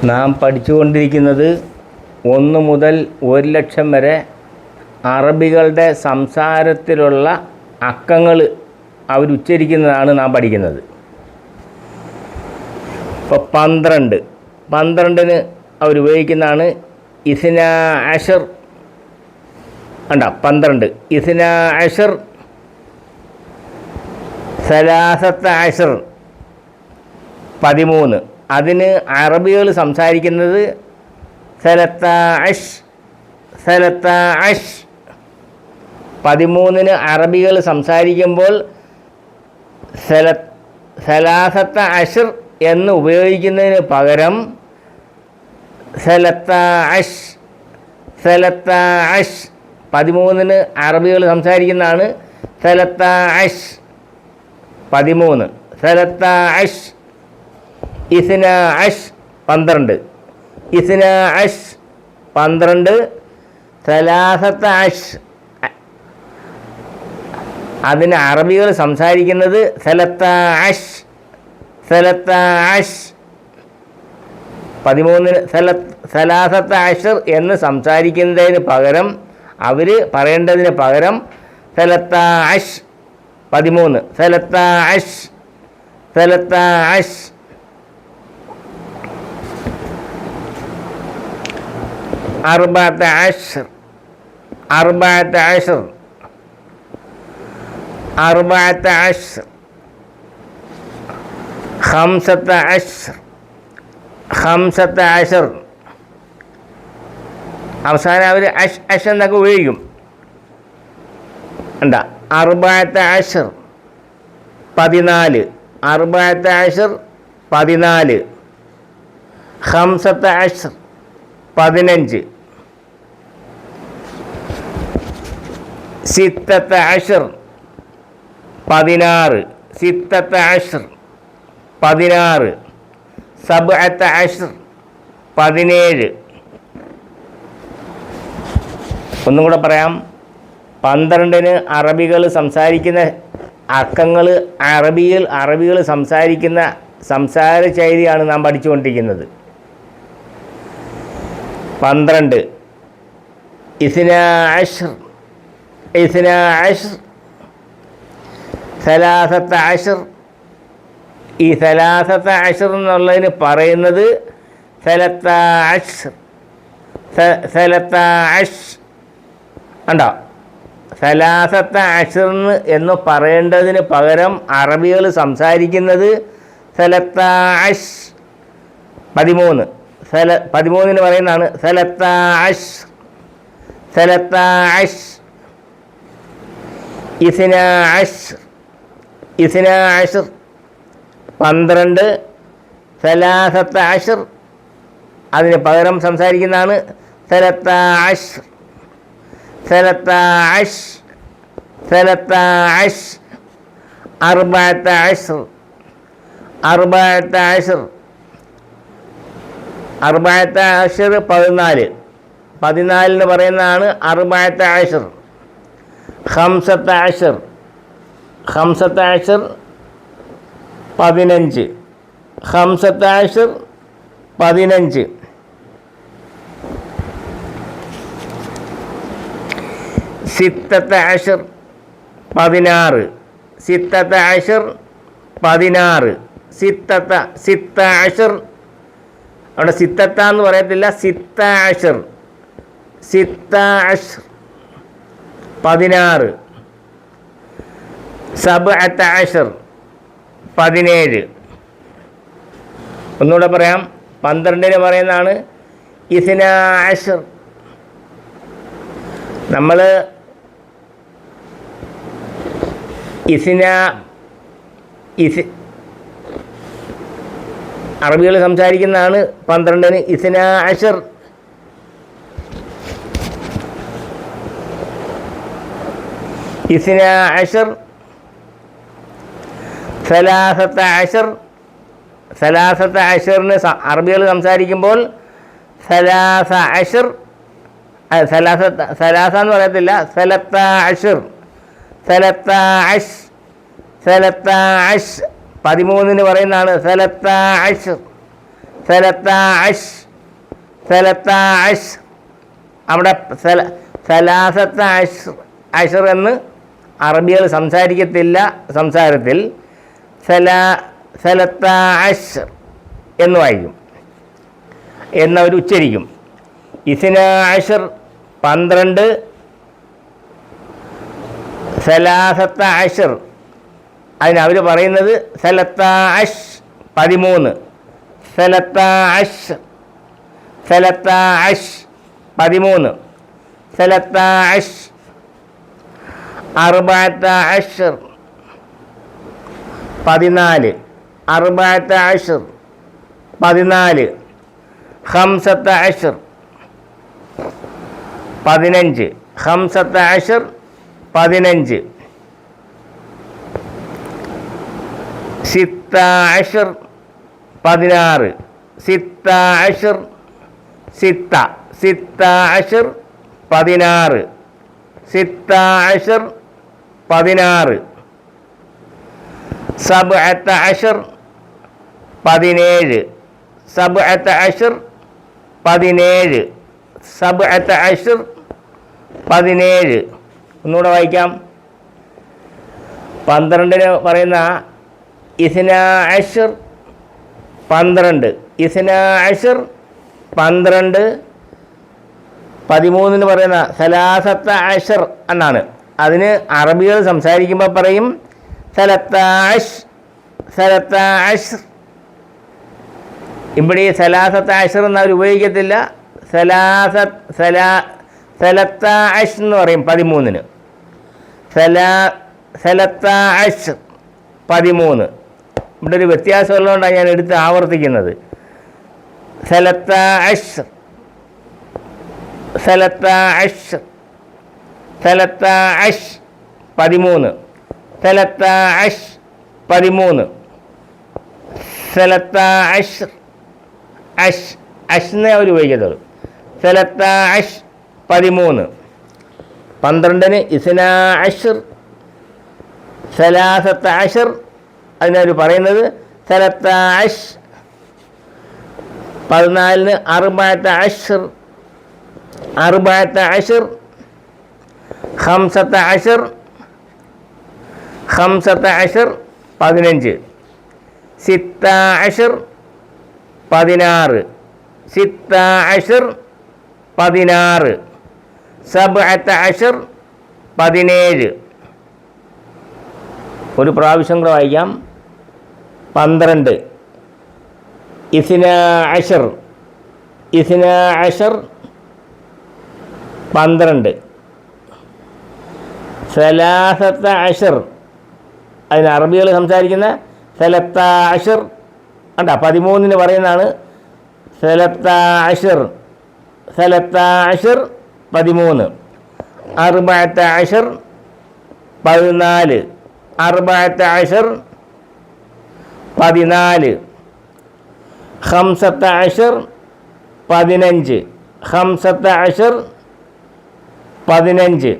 നാം പഠിച്ചുകൊണ്ടിരിക്കുന്നത് 1 മുതൽ 1,00,000 വരെ അറബികളുടെ സംസാരത്തിലുള്ള അക്കങ്ങൾ അവരുച്ചരിക്കുന്നതാണ് നാം പഠിക്കുന്നത്. ഇപ്പോൾ 12ന് അവരുപയോഗിക്കുന്നതാണ് ഇസ്ന അഷർ. കണ്ട 12 ഇസ്ന അഷർ, സലാസത്ത അഷർ 13. അതിന് അറബികൾ സംസാരിക്കുന്നത് സലത്ത അഷ്. 13ന് അറബികൾ സംസാരിക്കുമ്പോൾ സലാസത്ത അഷർ എന്ന് ഉപയോഗിക്കുന്നതിന് പകരം സലത്ത അഷ്. 13ന് അറബികൾ സംസാരിക്കുന്നതാണ് സലത്ത അഷ് 13. സലത്ത അഷ്. ഇസ്ന അഷ് 12. ഇസ്ന അഷ് 12. സലാസത്ത അഷ് അതിന് അറബികൾ സംസാരിക്കുന്നത് സലത്ത അഷ്. 13ന് സലാസത്ത അഷർ എന്ന് സംസാരിക്കുന്നതിന് പകരം അവർ പറയേണ്ടതിന് പകരം സലത്ത അഷ് 13. സലത്ത അഷ്. 14. 15. അവസാനം അവർ അഷ് എന്നൊക്കെ ഉപയോഗിക്കും. എന്താ 14. 14. 15. 15. 16. 16. 17. 17. ഒന്നും കൂടെ പറയാം. 12ന് അറബികൾ സംസാരിക്കുന്ന അക്കങ്ങൾ അറബികൾ സംസാരിക്കുന്ന സംസാര ശൈലിയാണ് നാം പഠിച്ചുകൊണ്ടിരിക്കുന്നത്. 12 ഇസ്ന അഷർ. സലാസത്ത അഷർ. ഈ സലാസത്ത അഷർ എന്നുള്ളതിന് പറയുന്നത് സലത്ത അഷ്. കണ്ടോ, സലാസത്ത അഷർ എന്ന് പറയേണ്ടതിന് പകരം അറബികൾ സംസാരിക്കുന്നത് സലത്ത അഷ് 13. 13ന് പറയുന്നതാണ് സലത്ത അഷ്. ഇസ്ന അഷർ 12. സലാസത്ത അഷർ അതിന് പകരം സംസാരിക്കുന്നതാണ് സലത്ത അഷ്. 14. 14ന് പറയുന്നതാണ് 14. 15. 15. 15. 16. 16. 16. 16. അവിടെ സിത്തത്ത എന്ന് പറയത്തില്ല, 16. 16. 17. 17. ഒന്നുകൂടെ പറയാം. 12ന് പറയുന്നതാണ് ഇസ്ന അഷർ. നമ്മൾ അറബികൾ സംസാരിക്കുന്നതാണ് 12ന് ഇസ്ന അഷർ. ഇസ്ന അഷർ. സലാസത്ത അഷർ. സലാസത്ത അഷറിന് അറബികൾ സംസാരിക്കുമ്പോൾ സലാസ അഷർ. സലാസ എന്ന് പറയത്തില്ല, സലത്ത അഷർ. 13ന് പറയുന്നതാണ് സലത്ത അഷർ. സലത്താഅശ് സലത്താഅശ്. അവിടെ സലാസത്ത അഷർ എന്ന് അറബികൾ സംസാരിക്കത്തില്ല. സംസാരത്തിൽ സലത്താഅശ് എന്ന് വായിക്കും, എന്നവർ ഉച്ചരിക്കും. ഇസ്നാ അഷർ 12, സലാസത്ത അഷർ അതിനവർ പറയുന്നത് സലത്താഅശ് 13, സലത്താഅശ് 13, സലത്താഅശ്. അർബഅത അശ്ർ 14, അർബഅത അശ്ർ 14, ഖംസത അശ്ർ 15, ഖംസത അശ്ർ 15, സിത്ത അശ്ർ 16, സിത്ത അശ്ർ സിത്ത അശ്ർ 16, സിത്ത അശ്ർ 16, സബ്അത അശ്ർ 17, സബ്അത അശ്ർ 17, സബ്അത അശ്ർ 17. ഒന്നുകൂടെ വായിക്കാം. 12 പറയുന്ന ഇസ്നാ അശ്ർ 12, ഇസ്നാ അശ്ർ 12, 13 പറയുന്ന സലാസത്ത അശ്ർ എന്നാണ്. അതിന് അറബികൾ സംസാരിക്കുമ്പോൾ പറയും സലത്താഅശ് സലത്താഅശ്. ഇവിടെ സലാസത്ത അശ്ർ എന്ന് അവർ ഉപയോഗിക്കത്തില്ല. സലത്താഅശ് എന്ന് പറയും 13-ന്. സലത്താഅശ് 13. ഇവിടെ ഒരു വ്യത്യാസമുള്ളതുകൊണ്ടാണ് ഞാൻ എടുത്ത് ആവർത്തിക്കുന്നത്. സലത്താഅശ് സലത്താഅശ് സലത്താഅശ് 13, സലത്താഅശ് 13, സലത്താഅശ് അശ് അഷ്നെ അവർ ഉപയോഗിക്കത്തുള്ളൂ. സലത്താഅശ് 13. 12-ന് ഇസ്നാ അശ്ർ സലാസത്ത അശ്ർ അതിനവർ പറയുന്നത് സലത്താഅശ്. 14-ന് അർബഅത അശ്ർ ഖംസത അശ്ർ 15, സിത്ത അശ്ർ 16, സിത്ത അശ്ർ 16, സബ്അത അശ്ർ 17. ഒരു പ്രാവശ്യം കൂടെ വായിക്കാം. 12, ഇസ്നാ അശ്ർ 12, സലാസത്ത അശ്ർ അതിന് അറബികൾ സംസാരിക്കുന്ന സലത്താഅശ് അണ്ട 13-ന് പറയുന്നതാണ് സലത്താഅശ് 13, അർബഅത അശ്ർ 14, അർബഅത അശ്ർ 14, ഖംസത അശ്ർ 15, ഖംസത അശ്ർ 15,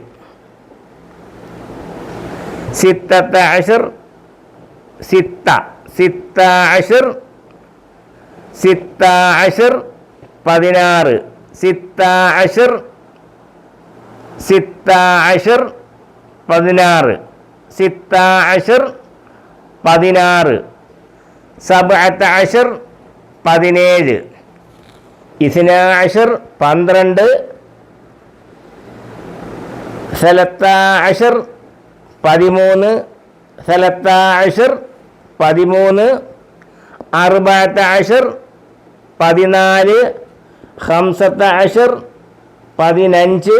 സിത്തത അശ്ർ സിത്ത അശ്ർ 16, സിത്ത അശ്ർ 16, സിത്ത അശ്ർ 16, സബ്അത അശ്ർ 17, ഇസ്നാ അശ്ർ 12, സലത്താഅശ് 13, സലത്താഅശ് 13, അർബഅത അശ്ർ 14, ഖംസത അശ്ർ 15,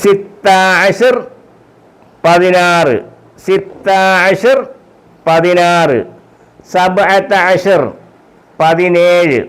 സിത്ത അശ്ർ 16, സിത്ത അശ്ർ 16, സബ്അത അശ്ർ 17.